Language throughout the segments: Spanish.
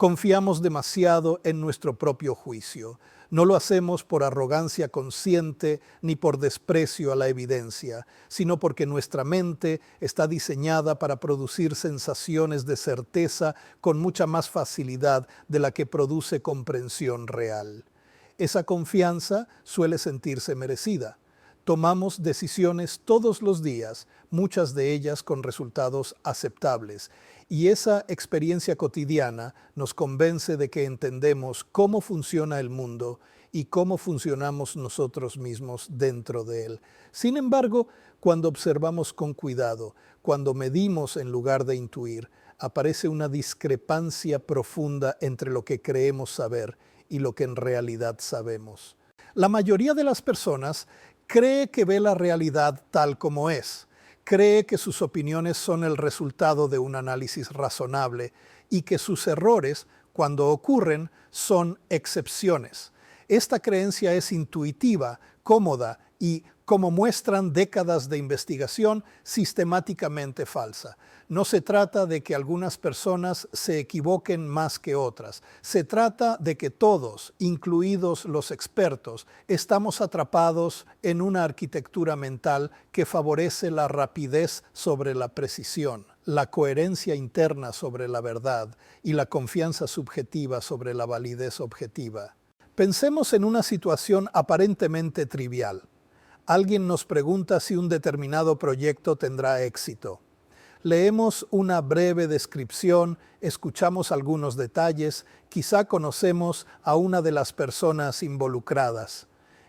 Confiamos demasiado en nuestro propio juicio. No lo hacemos por arrogancia consciente ni por desprecio a la evidencia, sino porque nuestra mente está diseñada para producir sensaciones de certeza con mucha más facilidad de la que produce comprensión real. Esa confianza suele sentirse merecida. Tomamos decisiones todos los días, muchas de ellas con resultados aceptables, y esa experiencia cotidiana nos convence de que entendemos cómo funciona el mundo y cómo funcionamos nosotros mismos dentro de él. Sin embargo, cuando observamos con cuidado, cuando medimos en lugar de intuir, aparece una discrepancia profunda entre lo que creemos saber y lo que en realidad sabemos. La mayoría de las personas cree que ve la realidad tal como es. Cree que sus opiniones son el resultado de un análisis razonable y que sus errores, cuando ocurren, son excepciones. Esta creencia es intuitiva, cómoda y, como muestran décadas de investigación, sistemáticamente falsa. No se trata de que algunas personas se equivoquen más que otras. Se trata de que todos, incluidos los expertos, estamos atrapados en una arquitectura mental que favorece la rapidez sobre la precisión, la coherencia interna sobre la verdad y la confianza subjetiva sobre la validez objetiva. Pensemos en una situación aparentemente trivial. Alguien nos pregunta si un determinado proyecto tendrá éxito. Leemos una breve descripción, escuchamos algunos detalles, quizá conocemos a una de las personas involucradas.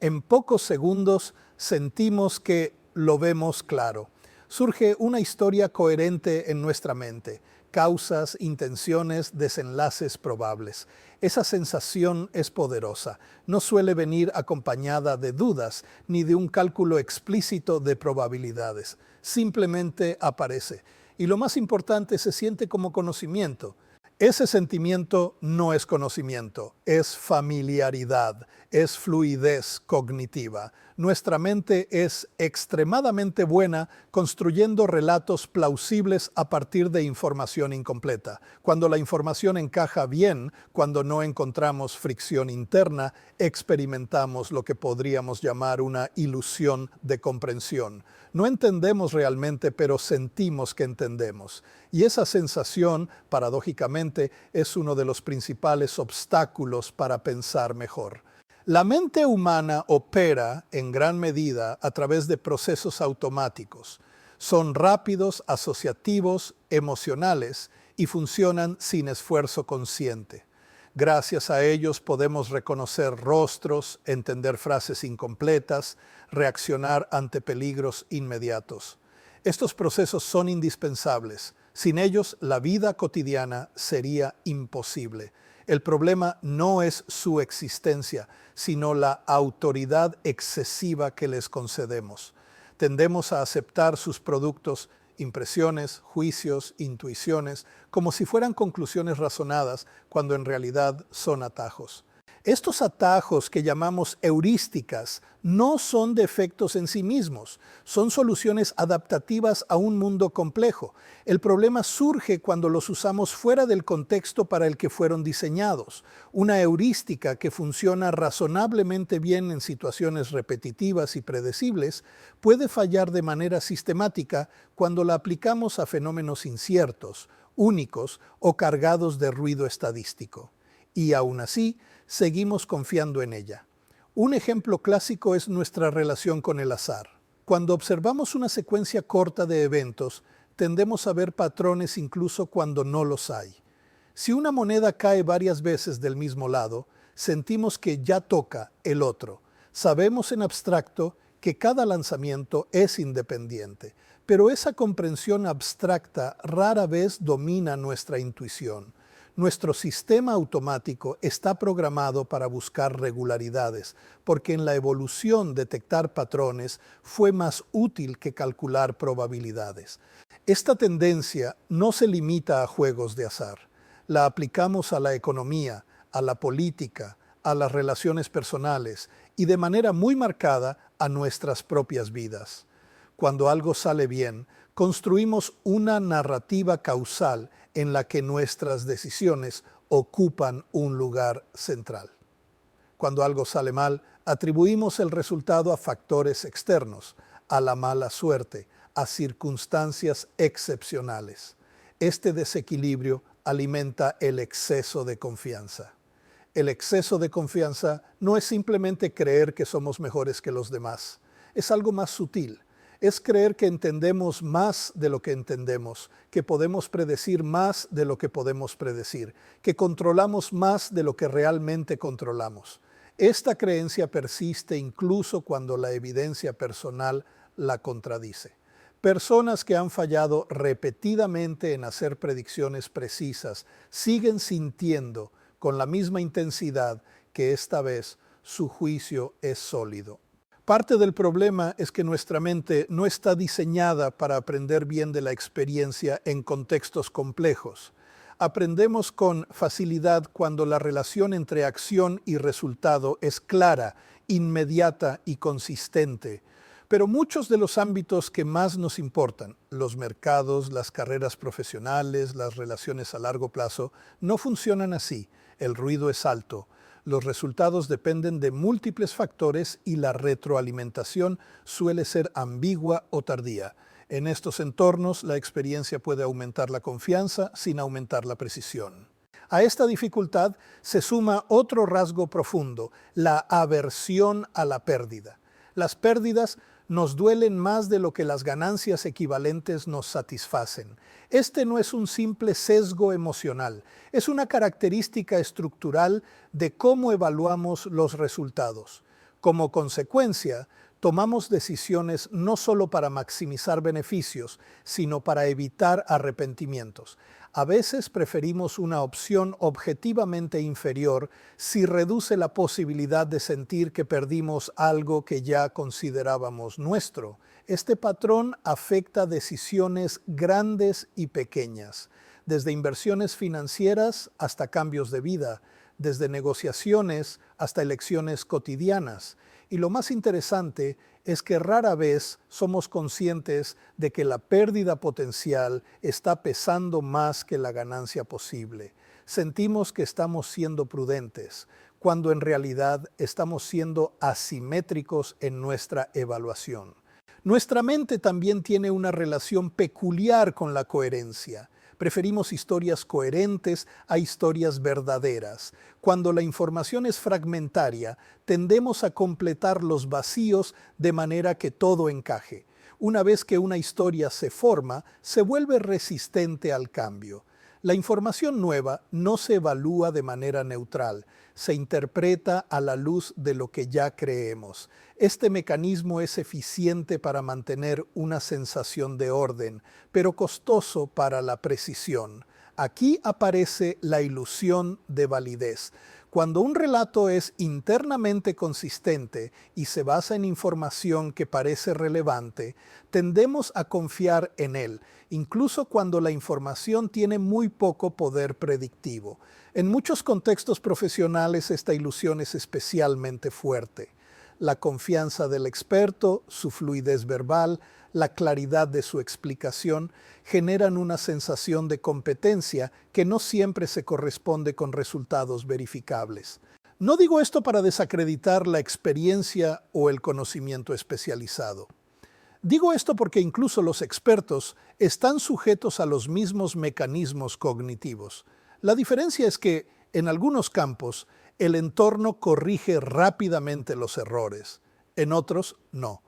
En pocos segundos sentimos que lo vemos claro. Surge una historia coherente en nuestra mente, causas, intenciones, desenlaces probables. Esa sensación es poderosa. No suele venir acompañada de dudas ni de un cálculo explícito de probabilidades. Simplemente aparece. Y lo más importante, se siente como conocimiento. Ese sentimiento no es conocimiento, es familiaridad, es fluidez cognitiva. Nuestra mente es extremadamente buena construyendo relatos plausibles a partir de información incompleta. Cuando la información encaja bien, cuando no encontramos fricción interna, experimentamos lo que podríamos llamar una ilusión de comprensión. No entendemos realmente, pero sentimos que entendemos. Y esa sensación, paradójicamente, es uno de los principales obstáculos para pensar mejor. La mente humana opera en gran medida a través de procesos automáticos. Son rápidos, asociativos, emocionales y funcionan sin esfuerzo consciente. Gracias a ellos podemos reconocer rostros, entender frases incompletas, reaccionar ante peligros inmediatos. Estos procesos son indispensables. Sin ellos, la vida cotidiana sería imposible. El problema no es su existencia, sino la autoridad excesiva que les concedemos. Tendemos a aceptar sus productos, impresiones, juicios, intuiciones, como si fueran conclusiones razonadas, cuando en realidad son atajos. Estos atajos que llamamos heurísticas no son defectos en sí mismos, son soluciones adaptativas a un mundo complejo. El problema surge cuando los usamos fuera del contexto para el que fueron diseñados. Una heurística que funciona razonablemente bien en situaciones repetitivas y predecibles puede fallar de manera sistemática cuando la aplicamos a fenómenos inciertos, únicos o cargados de ruido estadístico. Y aún así, seguimos confiando en ella. Un ejemplo clásico es nuestra relación con el azar. Cuando observamos una secuencia corta de eventos, tendemos a ver patrones incluso cuando no los hay. Si una moneda cae varias veces del mismo lado, sentimos que ya toca el otro. Sabemos en abstracto que cada lanzamiento es independiente, pero esa comprensión abstracta rara vez domina nuestra intuición. Nuestro sistema automático está programado para buscar regularidades, porque en la evolución detectar patrones fue más útil que calcular probabilidades. Esta tendencia no se limita a juegos de azar. La aplicamos a la economía, a la política, a las relaciones personales y de manera muy marcada a nuestras propias vidas. Cuando algo sale bien, construimos una narrativa causal en la que nuestras decisiones ocupan un lugar central. Cuando algo sale mal, atribuimos el resultado a factores externos, a la mala suerte, a circunstancias excepcionales. Este desequilibrio alimenta el exceso de confianza. El exceso de confianza no es simplemente creer que somos mejores que los demás. Es algo más sutil. Es creer que entendemos más de lo que entendemos, que podemos predecir más de lo que podemos predecir, que controlamos más de lo que realmente controlamos. Esta creencia persiste incluso cuando la evidencia personal la contradice. Personas que han fallado repetidamente en hacer predicciones precisas siguen sintiendo con la misma intensidad que esta vez su juicio es sólido. Parte del problema es que nuestra mente no está diseñada para aprender bien de la experiencia en contextos complejos. Aprendemos con facilidad cuando la relación entre acción y resultado es clara, inmediata y consistente. Pero muchos de los ámbitos que más nos importan, los mercados, las carreras profesionales, las relaciones a largo plazo, no funcionan así. El ruido es alto. Los resultados dependen de múltiples factores y la retroalimentación suele ser ambigua o tardía. En estos entornos, la experiencia puede aumentar la confianza sin aumentar la precisión. A esta dificultad se suma otro rasgo profundo, la aversión a la pérdida. Las pérdidas nos duelen más de lo que las ganancias equivalentes nos satisfacen. Este no es un simple sesgo emocional, es una característica estructural de cómo evaluamos los resultados. Como consecuencia, tomamos decisiones no solo para maximizar beneficios, sino para evitar arrepentimientos. A veces preferimos una opción objetivamente inferior si reduce la posibilidad de sentir que perdimos algo que ya considerábamos nuestro. Este patrón afecta decisiones grandes y pequeñas, desde inversiones financieras hasta cambios de vida, desde negociaciones hasta elecciones cotidianas. Y lo más interesante es que rara vez somos conscientes de que la pérdida potencial está pesando más que la ganancia posible. Sentimos que estamos siendo prudentes, cuando en realidad estamos siendo asimétricos en nuestra evaluación. Nuestra mente también tiene una relación peculiar con la coherencia. Preferimos historias coherentes a historias verdaderas. Cuando la información es fragmentaria, tendemos a completar los vacíos de manera que todo encaje. Una vez que una historia se forma, se vuelve resistente al cambio. La información nueva no se evalúa de manera neutral, se interpreta a la luz de lo que ya creemos. Este mecanismo es eficiente para mantener una sensación de orden, pero costoso para la precisión. Aquí aparece la ilusión de validez. Cuando un relato es internamente consistente y se basa en información que parece relevante, tendemos a confiar en él, incluso cuando la información tiene muy poco poder predictivo. En muchos contextos profesionales esta ilusión es especialmente fuerte. La confianza del experto, su fluidez verbal, la claridad de su explicación generan una sensación de competencia que no siempre se corresponde con resultados verificables. No digo esto para desacreditar la experiencia o el conocimiento especializado. Digo esto porque incluso los expertos están sujetos a los mismos mecanismos cognitivos. La diferencia es que, en algunos campos, el entorno corrige rápidamente los errores, en otros no.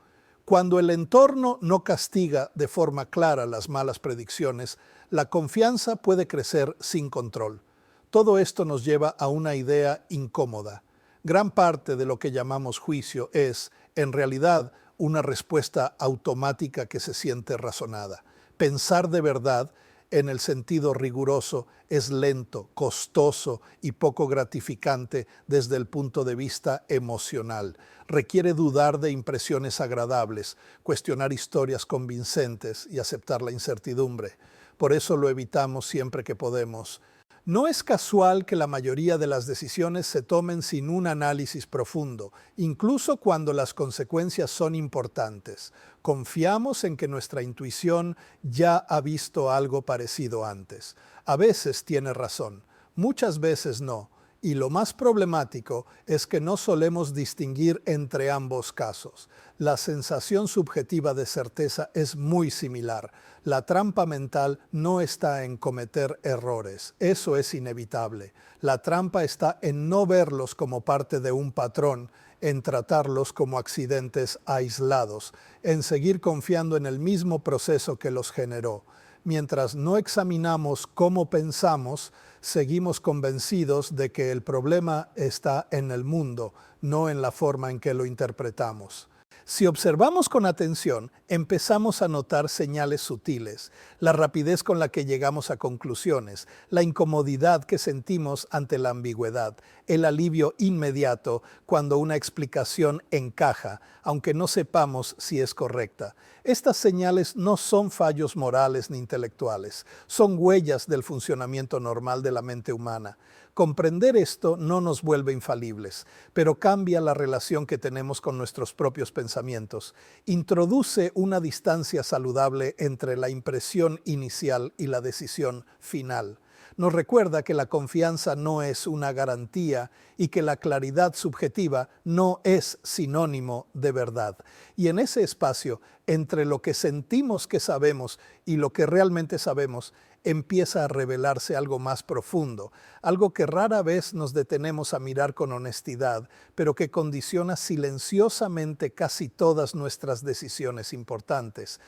Cuando el entorno no castiga de forma clara las malas predicciones, la confianza puede crecer sin control. Todo esto nos lleva a una idea incómoda. Gran parte de lo que llamamos juicio es, en realidad, una respuesta automática que se siente razonada. Pensar de verdad, en el sentido riguroso, es lento, costoso y poco gratificante desde el punto de vista emocional. Requiere dudar de impresiones agradables, cuestionar historias convincentes y aceptar la incertidumbre. Por eso lo evitamos siempre que podemos. No es casual que la mayoría de las decisiones se tomen sin un análisis profundo, incluso cuando las consecuencias son importantes. Confiamos en que nuestra intuición ya ha visto algo parecido antes. A veces tiene razón. Muchas veces no. Y lo más problemático es que no solemos distinguir entre ambos casos. La sensación subjetiva de certeza es muy similar. La trampa mental no está en cometer errores. Eso es inevitable. La trampa está en no verlos como parte de un patrón, en tratarlos como accidentes aislados, en seguir confiando en el mismo proceso que los generó. Mientras no examinamos cómo pensamos, seguimos convencidos de que el problema está en el mundo, no en la forma en que lo interpretamos. Si observamos con atención, empezamos a notar señales sutiles, la rapidez con la que llegamos a conclusiones, la incomodidad que sentimos ante la ambigüedad, el alivio inmediato cuando una explicación encaja, aunque no sepamos si es correcta. Estas señales no son fallos morales ni intelectuales, son huellas del funcionamiento normal de la mente humana. Comprender esto no nos vuelve infalibles, pero cambia la relación que tenemos con nuestros propios pensamientos. Introduce una distancia saludable entre la impresión inicial y la decisión final. Nos recuerda que la confianza no es una garantía y que la claridad subjetiva no es sinónimo de verdad. Y en ese espacio, entre lo que sentimos que sabemos y lo que realmente sabemos, empieza a revelarse algo más profundo, algo que rara vez nos detenemos a mirar con honestidad, pero que condiciona silenciosamente casi todas nuestras decisiones importantes.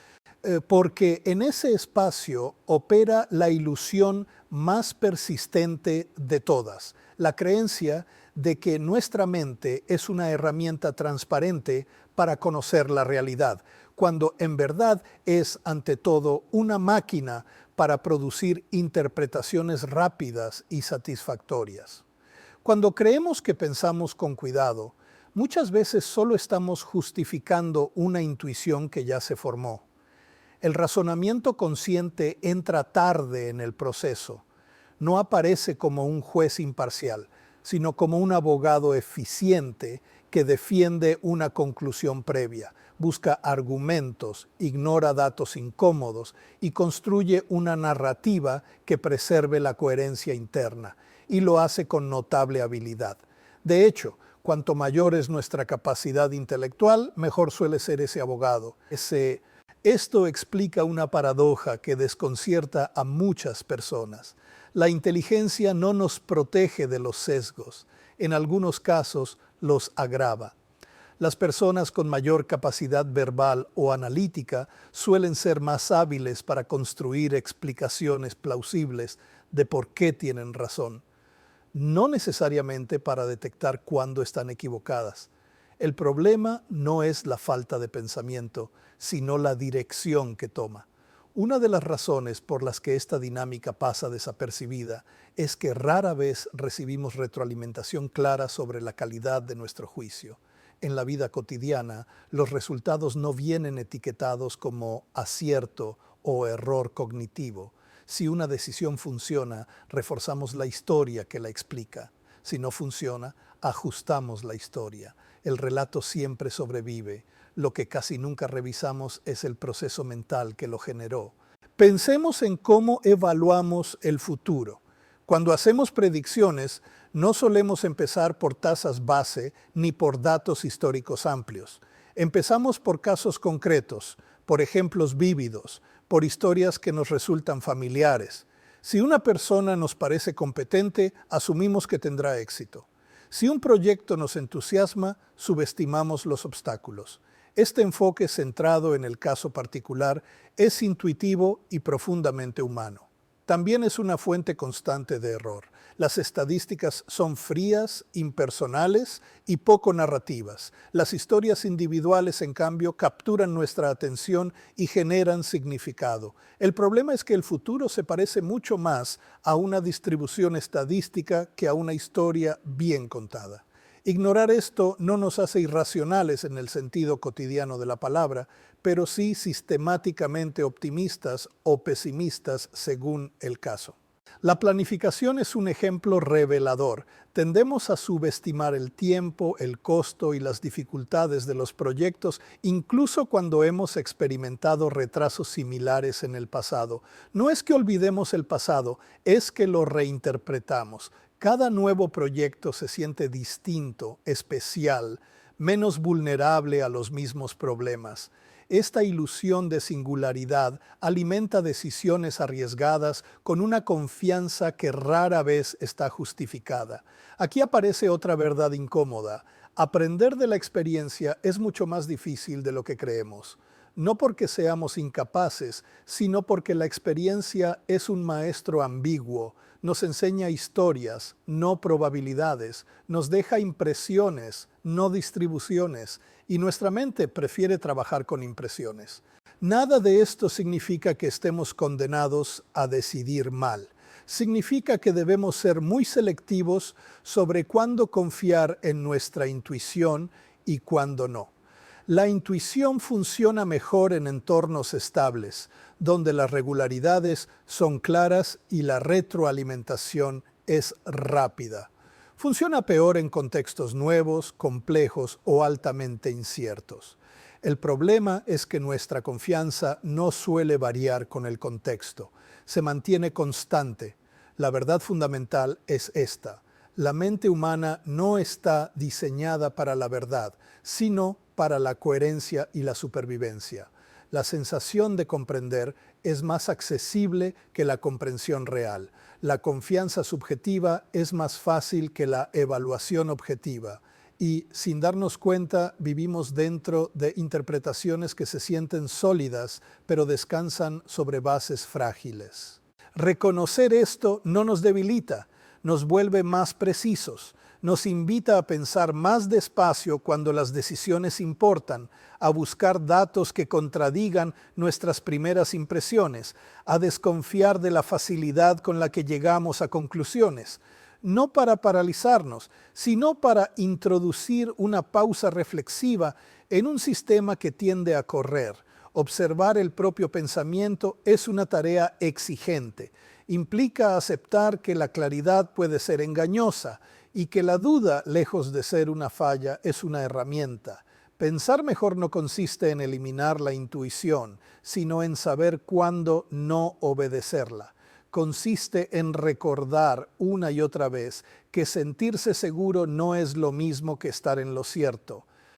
Porque en ese espacio opera la ilusión más persistente de todas, la creencia de que nuestra mente es una herramienta transparente para conocer la realidad, cuando en verdad es ante todo una máquina para producir interpretaciones rápidas y satisfactorias. Cuando creemos que pensamos con cuidado, muchas veces solo estamos justificando una intuición que ya se formó. El razonamiento consciente entra tarde en el proceso. No aparece como un juez imparcial, sino como un abogado eficiente que defiende una conclusión previa, busca argumentos, ignora datos incómodos y construye una narrativa que preserve la coherencia interna, y lo hace con notable habilidad. De hecho, cuanto mayor es nuestra capacidad intelectual, mejor suele ser ese abogado. Esto explica una paradoja que desconcierta a muchas personas. La inteligencia no nos protege de los sesgos, en algunos casos los agrava. Las personas con mayor capacidad verbal o analítica suelen ser más hábiles para construir explicaciones plausibles de por qué tienen razón, no necesariamente para detectar cuándo están equivocadas. El problema no es la falta de pensamiento, sino la dirección que toma. Una de las razones por las que esta dinámica pasa desapercibida es que rara vez recibimos retroalimentación clara sobre la calidad de nuestro juicio. En la vida cotidiana, los resultados no vienen etiquetados como acierto o error cognitivo. Si una decisión funciona, reforzamos la historia que la explica. Si no funciona, ajustamos la historia. El relato siempre sobrevive. Lo que casi nunca revisamos es el proceso mental que lo generó. Pensemos en cómo evaluamos el futuro. Cuando hacemos predicciones, no solemos empezar por tasas base ni por datos históricos amplios. Empezamos por casos concretos, por ejemplos vívidos, por historias que nos resultan familiares. Si una persona nos parece competente, asumimos que tendrá éxito. Si un proyecto nos entusiasma, subestimamos los obstáculos. Este enfoque centrado en el caso particular es intuitivo y profundamente humano. También es una fuente constante de error. Las estadísticas son frías, impersonales y poco narrativas. Las historias individuales, en cambio, capturan nuestra atención y generan significado. El problema es que el futuro se parece mucho más a una distribución estadística que a una historia bien contada. Ignorar esto no nos hace irracionales en el sentido cotidiano de la palabra, pero sí sistemáticamente optimistas o pesimistas según el caso. La planificación es un ejemplo revelador. Tendemos a subestimar el tiempo, el costo y las dificultades de los proyectos, incluso cuando hemos experimentado retrasos similares en el pasado. No es que olvidemos el pasado, es que lo reinterpretamos. Cada nuevo proyecto se siente distinto, especial, menos vulnerable a los mismos problemas. Esta ilusión de singularidad alimenta decisiones arriesgadas con una confianza que rara vez está justificada. Aquí aparece otra verdad incómoda. Aprender de la experiencia es mucho más difícil de lo que creemos. No porque seamos incapaces, sino porque la experiencia es un maestro ambiguo. Nos enseña historias, no probabilidades, nos deja impresiones, no distribuciones, y nuestra mente prefiere trabajar con impresiones. Nada de esto significa que estemos condenados a decidir mal. Significa que debemos ser muy selectivos sobre cuándo confiar en nuestra intuición y cuándo no. La intuición funciona mejor en entornos estables, donde las regularidades son claras y la retroalimentación es rápida. Funciona peor en contextos nuevos, complejos o altamente inciertos. El problema es que nuestra confianza no suele variar con el contexto, se mantiene constante. La verdad fundamental es esta: la mente humana no está diseñada para la verdad, sino para la coherencia y la supervivencia. La sensación de comprender es más accesible que la comprensión real. La confianza subjetiva es más fácil que la evaluación objetiva. Y, sin darnos cuenta, vivimos dentro de interpretaciones que se sienten sólidas, pero descansan sobre bases frágiles. Reconocer esto no nos debilita, nos vuelve más precisos, nos invita a pensar más despacio cuando las decisiones importan, a buscar datos que contradigan nuestras primeras impresiones, a desconfiar de la facilidad con la que llegamos a conclusiones, no para paralizarnos, sino para introducir una pausa reflexiva en un sistema que tiende a correr. Observar el propio pensamiento es una tarea exigente. Implica aceptar que la claridad puede ser engañosa y que la duda, lejos de ser una falla, es una herramienta. Pensar mejor no consiste en eliminar la intuición, sino en saber cuándo no obedecerla. Consiste en recordar una y otra vez que sentirse seguro no es lo mismo que estar en lo cierto.